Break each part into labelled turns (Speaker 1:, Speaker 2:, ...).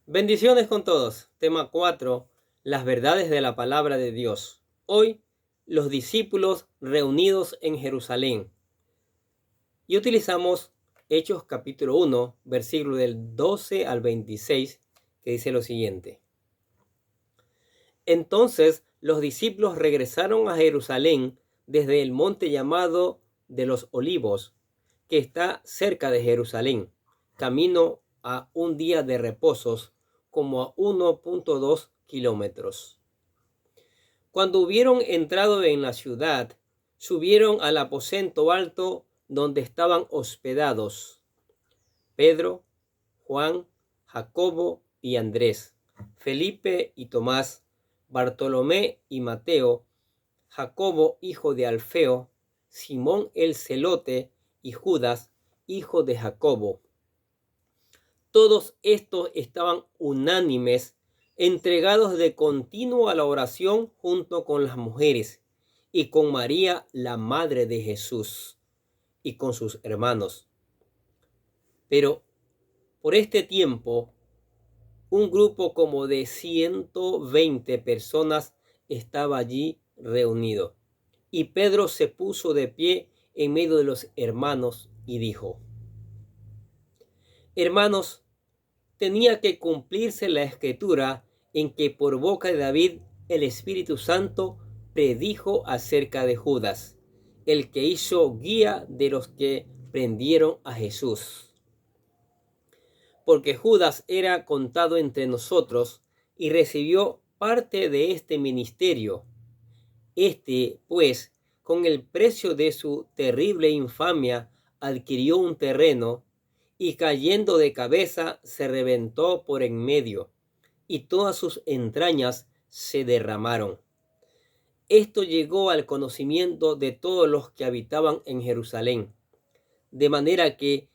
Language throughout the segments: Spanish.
Speaker 1: Bendiciones con todos. Tema 4. Las verdades de la palabra de Dios. Hoy, los discípulos reunidos en Jerusalén. Y utilizamos Hechos capítulo 1, versículo del 12 al 26, que dice lo siguiente. Entonces los discípulos regresaron a Jerusalén desde el monte llamado de los Olivos, que está cerca de Jerusalén, camino a un día de reposos, como a 1.2 kilómetros. Cuando hubieron entrado en la ciudad, subieron al aposento alto donde estaban hospedados Pedro, Juan, Jacobo y Andrés, Felipe y Tomás, Bartolomé y Mateo, Jacobo hijo de Alfeo, Simón el celote y Judas, hijo de Jacobo. Todos estos estaban unánimes, entregados de continuo a la oración junto con las mujeres y con María, la madre de Jesús, y con sus hermanos. Pero por este tiempo, un grupo como de 120 personas estaba allí reunido. Y Pedro se puso de pie en medio de los hermanos y dijo: Hermanos, tenía que cumplirse la escritura en que por boca de David el Espíritu Santo predijo acerca de Judas, el que hizo guía de los que prendieron a Jesús. Porque Judas era contado entre nosotros y recibió parte de este ministerio. Pues, con el precio de su terrible infamia, adquirió un terreno y cayendo de cabeza se reventó por en medio, y todas sus entrañas se derramaron. Esto llegó al conocimiento de todos los que habitaban en Jerusalén, de manera que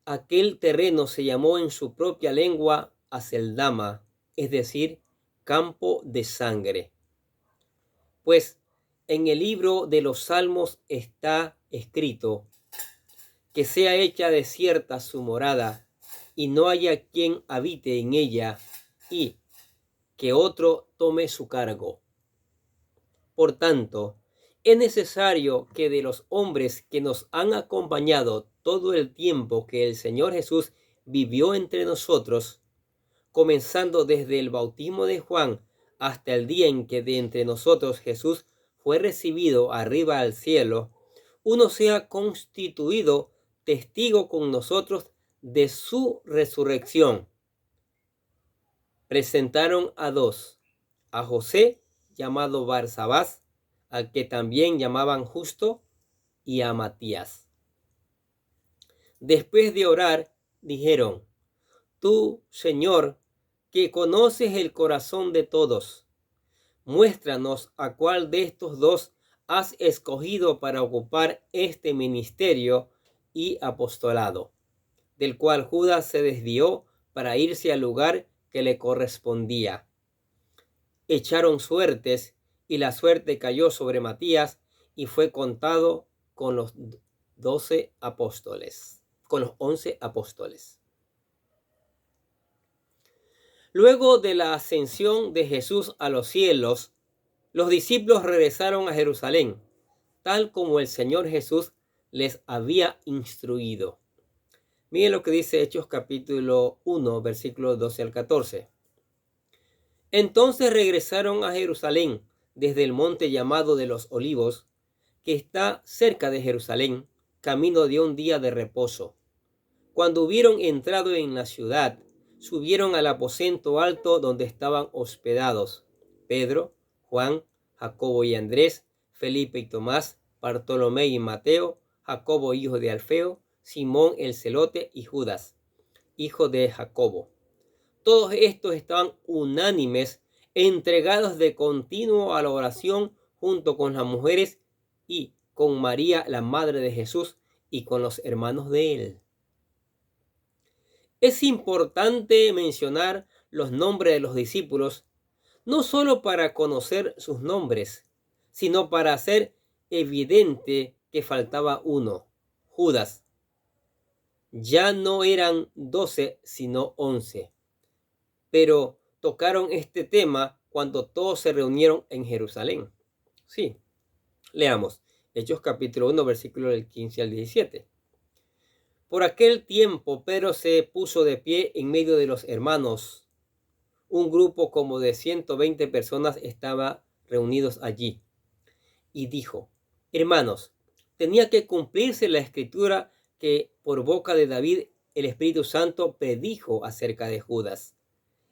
Speaker 1: aquel terreno se llamó en su propia lengua Aceldama, es decir, campo de sangre. Pues en el libro de los Salmos está escrito: que sea hecha desierta su morada, y no haya quien habite en ella, y que otro tome su cargo. Por tanto, es necesario que de los hombres que nos han acompañado todo el tiempo que el Señor Jesús vivió entre nosotros, comenzando desde el bautismo de Juan hasta el día en que de entre nosotros Jesús fue recibido arriba al cielo, uno sea constituido testigo con nosotros de su resurrección. Presentaron a dos: a José, llamado Barsabás, al que también llamaban Justo, y a Matías. Después de orar, dijeron: Tú, Señor, que conoces el corazón de todos, muéstranos a cuál de estos dos has escogido para ocupar este ministerio y apostolado, del cual Judas se desvió para irse al lugar que le correspondía. Echaron suertes, y la suerte cayó sobre Matías, y fue contado con los 11 apóstoles. Luego de la ascensión de Jesús a los cielos, los discípulos regresaron a Jerusalén, tal como el Señor Jesús les había instruido. Miren lo que dice Hechos capítulo 1, versículos 12 al 14. Entonces regresaron a Jerusalén desde el monte llamado de los Olivos, que está cerca de Jerusalén, camino de un día de reposo. Cuando hubieron entrado en la ciudad, subieron al aposento alto donde estaban hospedados Pedro, Juan, Jacobo y Andrés, Felipe y Tomás, Bartolomé y Mateo, Jacobo hijo de Alfeo, Simón el celote y Judas, hijo de Jacobo. Todos estos estaban unánimes, entregados de continuo a la oración junto con las mujeres y con María, la madre de Jesús, y con los hermanos de él. Es importante mencionar los nombres de los discípulos, no solo para conocer sus nombres, sino para hacer evidente que faltaba uno: Judas. Ya no eran 12, sino 11. pero tocaron este tema cuando todos se reunieron en Jerusalén. Sí, leamos Hechos capítulo 1, versículo del 15 al 17. Por aquel tiempo Pedro se puso de pie en medio de los hermanos. Un grupo como de 120 personas estaba reunidos allí. Y dijo: hermanos, tenía que cumplirse la escritura que por boca de David el Espíritu Santo predijo acerca de Judas,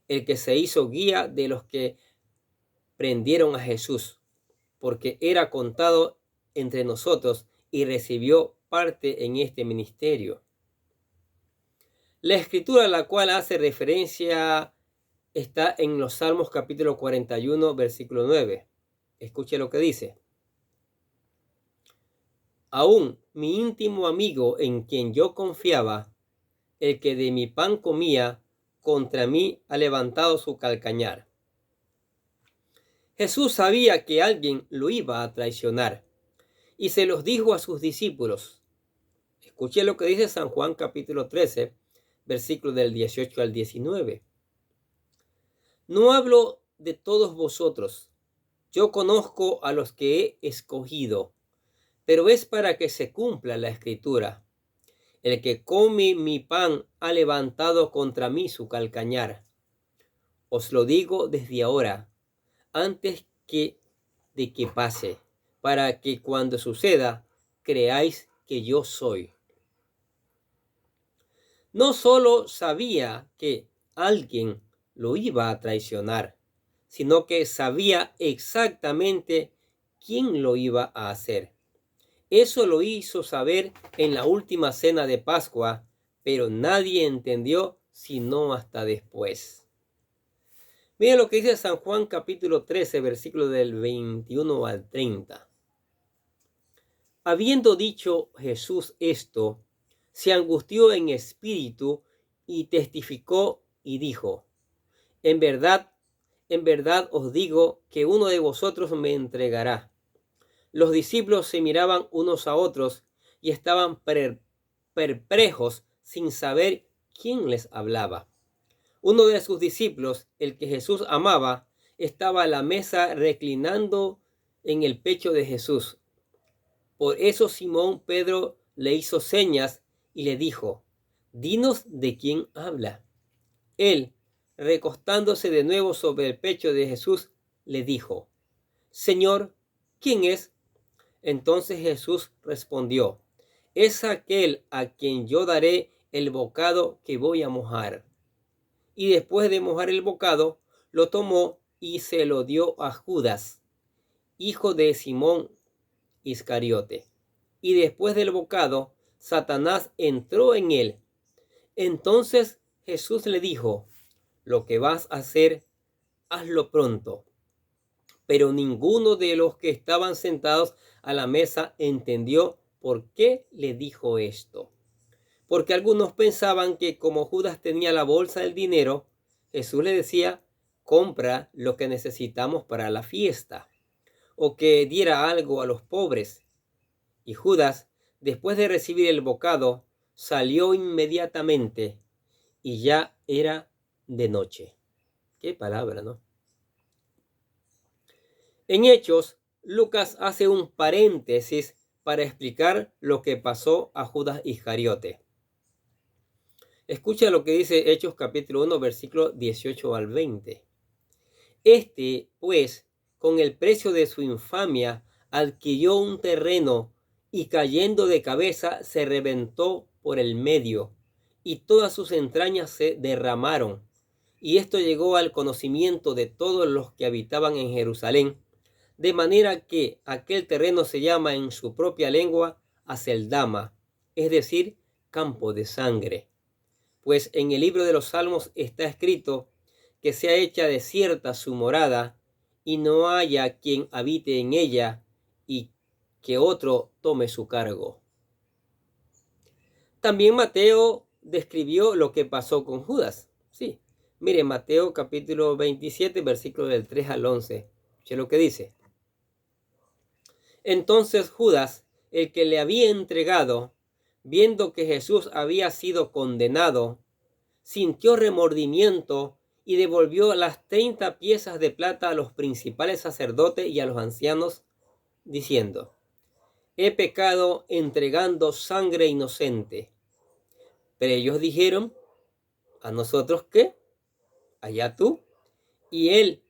Speaker 1: el que se hizo guía de los que prendieron a Jesús, porque era contado entre nosotros y recibió parte en este ministerio. La escritura a la cual hace referencia está en los Salmos capítulo 41, versículo 9. Escuche lo que dice: aún mi íntimo amigo en quien yo confiaba, el que de mi pan comía, contra mí ha levantado su calcañar. Jesús sabía que alguien lo iba a traicionar y se los dijo a sus discípulos. Escuche lo que dice San Juan capítulo 13, versículos del 18 al 19. No hablo de todos vosotros, yo conozco a los que he escogido, pero es para que se cumpla la escritura. El que come mi pan ha levantado contra mí su calcañar. Os lo digo desde ahora, antes de que pase, para que cuando suceda, creáis que yo soy. No solo sabía que alguien lo iba a traicionar, sino que sabía exactamente quién lo iba a hacer. Eso lo hizo saber en la última cena de Pascua, pero nadie entendió sino hasta después. Mira lo que dice San Juan capítulo 13, versículo del 21 al 30. Habiendo dicho Jesús esto, se angustió en espíritu y testificó y dijo: en verdad os digo que uno de vosotros me entregará. Los discípulos se miraban unos a otros y estaban perplejos sin saber quién les hablaba. Uno de sus discípulos, el que Jesús amaba, estaba a la mesa reclinando en el pecho de Jesús. Por eso Simón Pedro le hizo señas y le dijo: dinos de quién habla. Él, recostándose de nuevo sobre el pecho de Jesús, le dijo: Señor, ¿quién es? Entonces Jesús respondió: es aquel a quien yo daré el bocado que voy a mojar. Y después de mojar el bocado, lo tomó y se lo dio a Judas, hijo de Simón Iscariote. Y después del bocado, Satanás entró en él. Entonces Jesús le dijo: lo que vas a hacer, hazlo pronto. Pero ninguno de los que estaban sentados a la mesa entendió por qué le dijo esto. Porque algunos pensaban que como Judas tenía la bolsa del dinero, Jesús le decía: compra lo que necesitamos para la fiesta, o que diera algo a los pobres. Y Judas, después de recibir el bocado, salió inmediatamente, y ya era de noche. Qué palabra, ¿no? En Hechos, Lucas hace un paréntesis para explicar lo que pasó a Judas Iscariote. Escucha lo que dice Hechos capítulo 1, versículo 18 al 20. Este, pues, con el precio de su infamia, adquirió un terreno y cayendo de cabeza se reventó por el medio y todas sus entrañas se derramaron. Y esto llegó al conocimiento de todos los que habitaban en Jerusalén, de manera que aquel terreno se llama en su propia lengua Aceldama, es decir, campo de sangre. Pues en el libro de los Salmos está escrito que sea hecha desierta su morada, y no haya quien habite en ella, y que otro tome su cargo. También Mateo describió lo que pasó con Judas. Sí, mire Mateo capítulo 27, versículo del 3 al 11. ¿Qué es lo que dice? Entonces Judas, el que le había entregado, viendo que Jesús había sido condenado, sintió remordimiento y devolvió las 30 piezas de plata a los principales sacerdotes y a los ancianos, diciendo: he pecado entregando sangre inocente. Pero ellos dijeron: ¿a nosotros qué? Allá tú. Y él,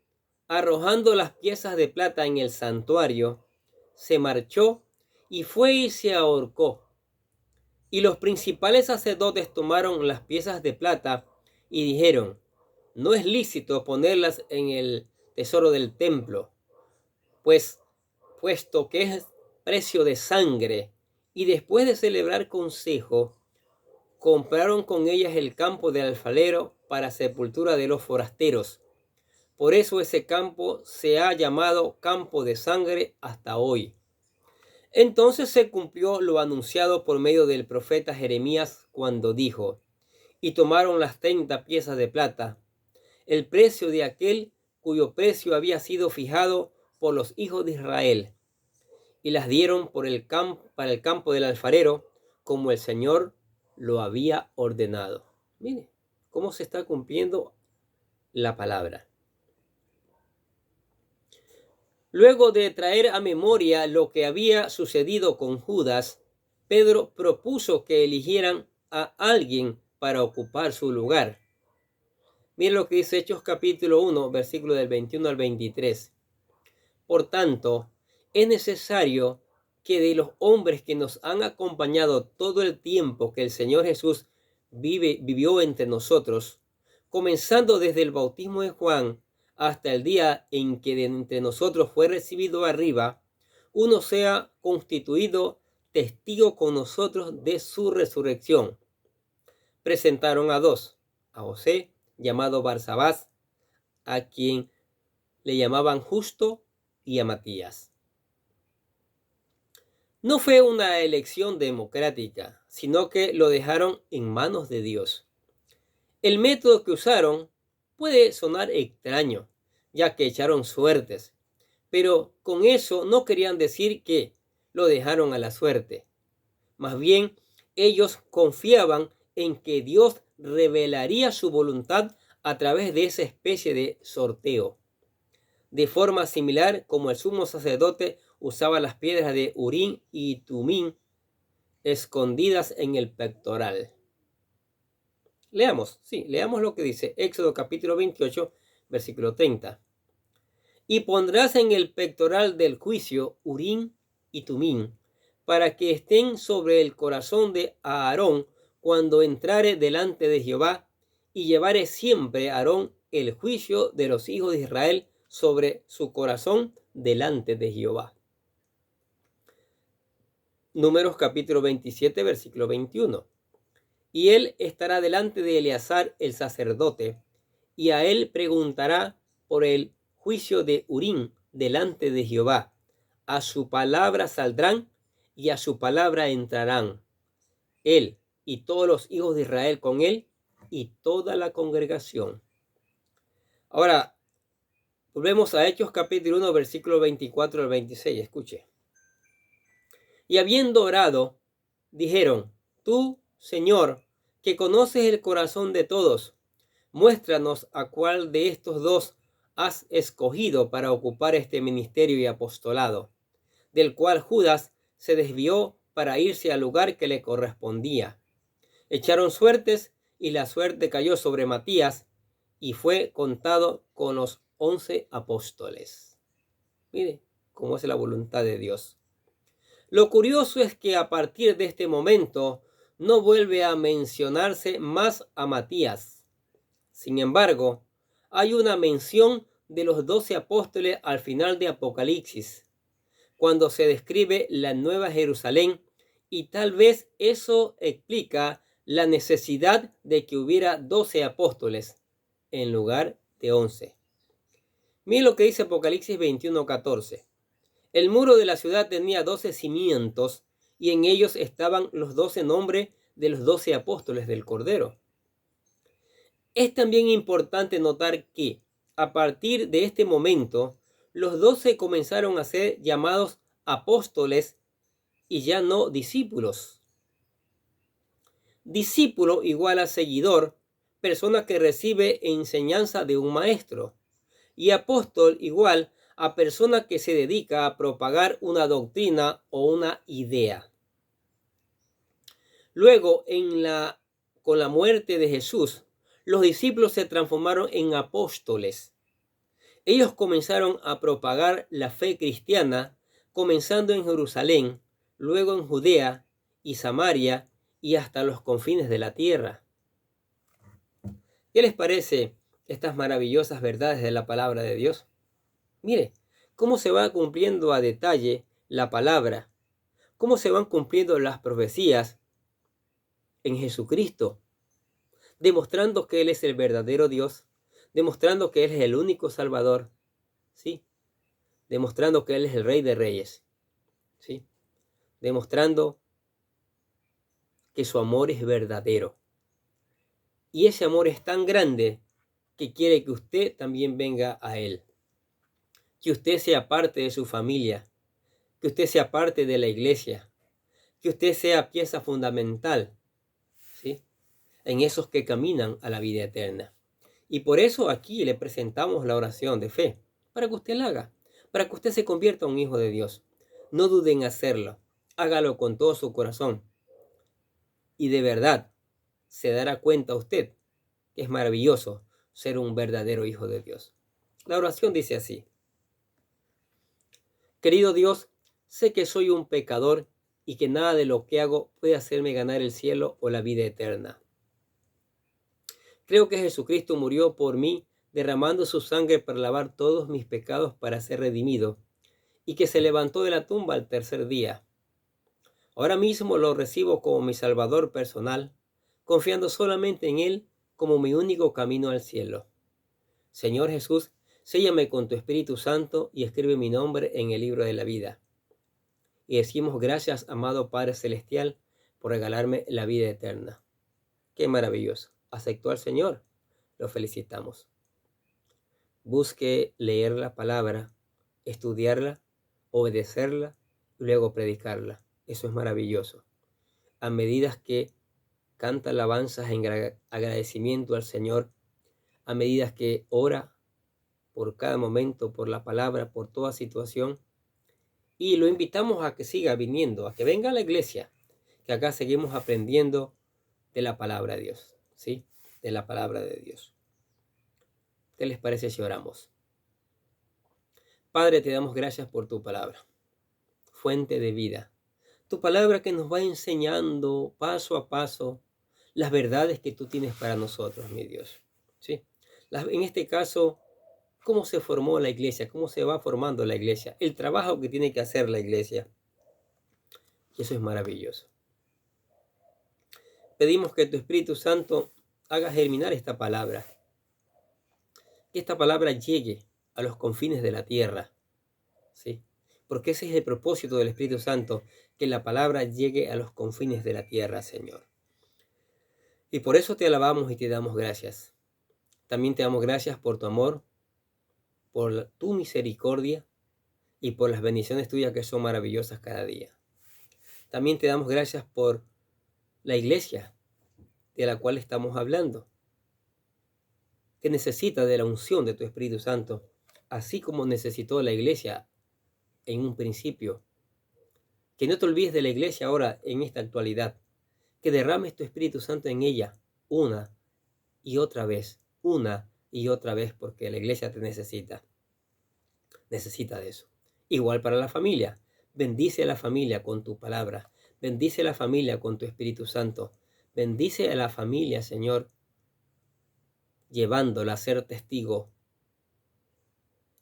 Speaker 1: arrojando las piezas de plata en el santuario, se marchó y fue y se ahorcó. Y los principales sacerdotes tomaron las piezas de plata y dijeron: no es lícito ponerlas en el tesoro del templo, pues puesto que es precio de sangre. Y después de celebrar consejo, compraron con ellas el campo del alfarero para sepultura de los forasteros. Por eso ese campo se ha llamado campo de sangre hasta hoy. Entonces se cumplió lo anunciado por medio del profeta Jeremías cuando dijo: y tomaron las 30 piezas de plata, el precio de aquel cuyo precio había sido fijado por los hijos de Israel, y las dieron para el campo del alfarero, como el Señor lo había ordenado. Mire cómo se está cumpliendo la palabra. Luego de traer a memoria lo que había sucedido con Judas, Pedro propuso que eligieran a alguien para ocupar su lugar. Miren lo que dice Hechos capítulo 1, versículo del 21 al 23. Por tanto, es necesario que de los hombres que nos han acompañado todo el tiempo que el Señor Jesús vivió entre nosotros, comenzando desde el bautismo de Juan hasta el día en que de entre nosotros fue recibido arriba, uno sea constituido testigo con nosotros de su resurrección. Presentaron a dos: a José, llamado Barsabás, a quien le llamaban Justo, y a Matías. No fue una elección democrática, sino que lo dejaron en manos de Dios. El método que usaron puede sonar extraño, ya que echaron suertes, pero con eso no querían decir que lo dejaron a la suerte. Más bien, ellos confiaban en que Dios revelaría su voluntad a través de esa especie de sorteo. De forma similar como el sumo sacerdote usaba las piedras de Urín y Tumín escondidas en el pectoral. Leamos lo que dice Éxodo capítulo 28, versículo 30. Y pondrás en el pectoral del juicio Urín y Tumín, para que estén sobre el corazón de Aarón cuando entrare delante de Jehová, y llevare siempre a Aarón el juicio de los hijos de Israel sobre su corazón delante de Jehová. Números capítulo 27, versículo 21. Y él estará delante de Eleazar el sacerdote, y a él preguntará por el juicio de Urín delante de Jehová. A su palabra saldrán y a su palabra entrarán, él y todos los hijos de Israel con él y toda la congregación. Ahora, volvemos a Hechos capítulo 1, versículo 24 al 26. Escuche. Y habiendo orado, dijeron: tú, Señor, que conoces el corazón de todos, muéstranos a cuál de estos dos has escogido para ocupar este ministerio y apostolado, del cual Judas se desvió para irse al lugar que le correspondía. Echaron suertes y la suerte cayó sobre Matías y fue contado con los 11 apóstoles. Mire cómo es la voluntad de Dios. Lo curioso es que a partir de este momento no vuelve a mencionarse más a Matías. Sin embargo, hay una mención de los 12 apóstoles al final de Apocalipsis, cuando se describe la Nueva Jerusalén, y tal vez eso explica la necesidad de que hubiera 12 apóstoles en lugar de 11. Miren lo que dice Apocalipsis 21:14. El muro de la ciudad tenía 12 cimientos, y en ellos estaban los 12 nombres de los 12 apóstoles del Cordero. Es también importante notar que, a partir de este momento, los 12 comenzaron a ser llamados apóstoles y ya no discípulos. Discípulo igual a seguidor, persona que recibe enseñanza de un maestro. Y apóstol igual a persona que se dedica a propagar una doctrina o una idea. Luego, con la muerte de Jesús, los discípulos se transformaron en apóstoles. Ellos comenzaron a propagar la fe cristiana, comenzando en Jerusalén, luego en Judea y Samaria y hasta los confines de la tierra. ¿Qué les parece estas maravillosas verdades de la palabra de Dios? Mire, cómo se va cumpliendo a detalle la palabra, cómo se van cumpliendo las profecías en Jesucristo, demostrando que Él es el verdadero Dios, demostrando que Él es el único Salvador, ¿sí? Demostrando que Él es el Rey de Reyes, ¿sí? Demostrando que su amor es verdadero. Y ese amor es tan grande que quiere que usted también venga a Él, que usted sea parte de su familia, que usted sea parte de la iglesia, que usted sea pieza fundamental, ¿sí? En esos que caminan a la vida eterna. Y por eso aquí le presentamos la oración de fe, para que usted la haga, para que usted se convierta en un hijo de Dios. No dude en hacerlo, hágalo con todo su corazón. Y de verdad se dará cuenta usted que es maravilloso ser un verdadero hijo de Dios. La oración dice así: querido Dios, sé que soy un pecador y que nada de lo que hago puede hacerme ganar el cielo o la vida eterna. Creo que Jesucristo murió por mí, derramando su sangre para lavar todos mis pecados para ser redimido, y que se levantó de la tumba al tercer día. Ahora mismo lo recibo como mi Salvador personal, confiando solamente en Él como mi único camino al cielo. Señor Jesús, séllame con tu Espíritu Santo y escribe mi nombre en el libro de la vida. Y decimos gracias, amado Padre Celestial, por regalarme la vida eterna. Qué maravilloso. Aceptó al Señor. Lo felicitamos. Busque leer la palabra, estudiarla, obedecerla y luego predicarla. Eso es maravilloso. A medida que canta alabanzas en agradecimiento al Señor, a medida que ora por cada momento, por la palabra, por toda situación, y lo invitamos a que siga viniendo, a que venga a la iglesia, que acá seguimos aprendiendo de la palabra de Dios, ¿sí? De la palabra de Dios. ¿Qué les parece si oramos? Padre, te damos gracias por tu palabra, fuente de vida. Tu palabra que nos va enseñando paso a paso las verdades que tú tienes para nosotros, mi Dios. ¿Sí? En este caso, cómo se formó la iglesia, cómo se va formando la iglesia, el trabajo que tiene que hacer la iglesia. Y eso es maravilloso. Pedimos que tu Espíritu Santo haga germinar esta palabra, que esta palabra llegue a los confines de la tierra, ¿sí? Porque ese es el propósito del Espíritu Santo, que la palabra llegue a los confines de la tierra, Señor. Y por eso te alabamos y te damos gracias. También te damos gracias por tu amor, por tu misericordia y por las bendiciones tuyas que son maravillosas cada día. También te damos gracias por la iglesia de la cual estamos hablando, que necesita de la unción de tu Espíritu Santo, así como necesitó la iglesia en un principio. Que no te olvides de la iglesia ahora en esta actualidad, que derrames tu Espíritu Santo en ella una y otra vez, porque la iglesia te necesita de eso. Igual para la familia, bendice a la familia con tu palabra, bendice a la familia con tu Espíritu Santo, bendice a la familia, Señor, llevándola a ser testigo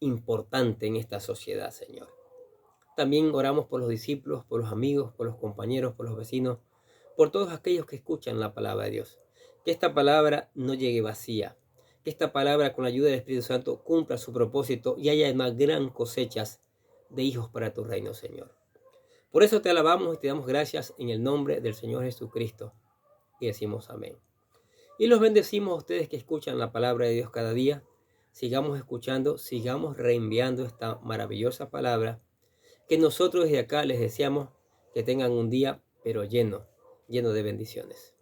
Speaker 1: importante en esta sociedad, Señor. También oramos por los discípulos, por los amigos, por los compañeros, por los vecinos, por todos aquellos que escuchan la palabra de Dios. Que esta palabra no llegue vacía, que esta palabra con la ayuda del Espíritu Santo cumpla su propósito y haya más gran cosechas de hijos para tu reino, Señor. Por eso te alabamos y te damos gracias en el nombre del Señor Jesucristo y decimos amén. Y los bendecimos a ustedes que escuchan la palabra de Dios cada día. Sigamos escuchando, sigamos reenviando esta maravillosa palabra, que nosotros desde acá les deseamos que tengan un día pero lleno de bendiciones.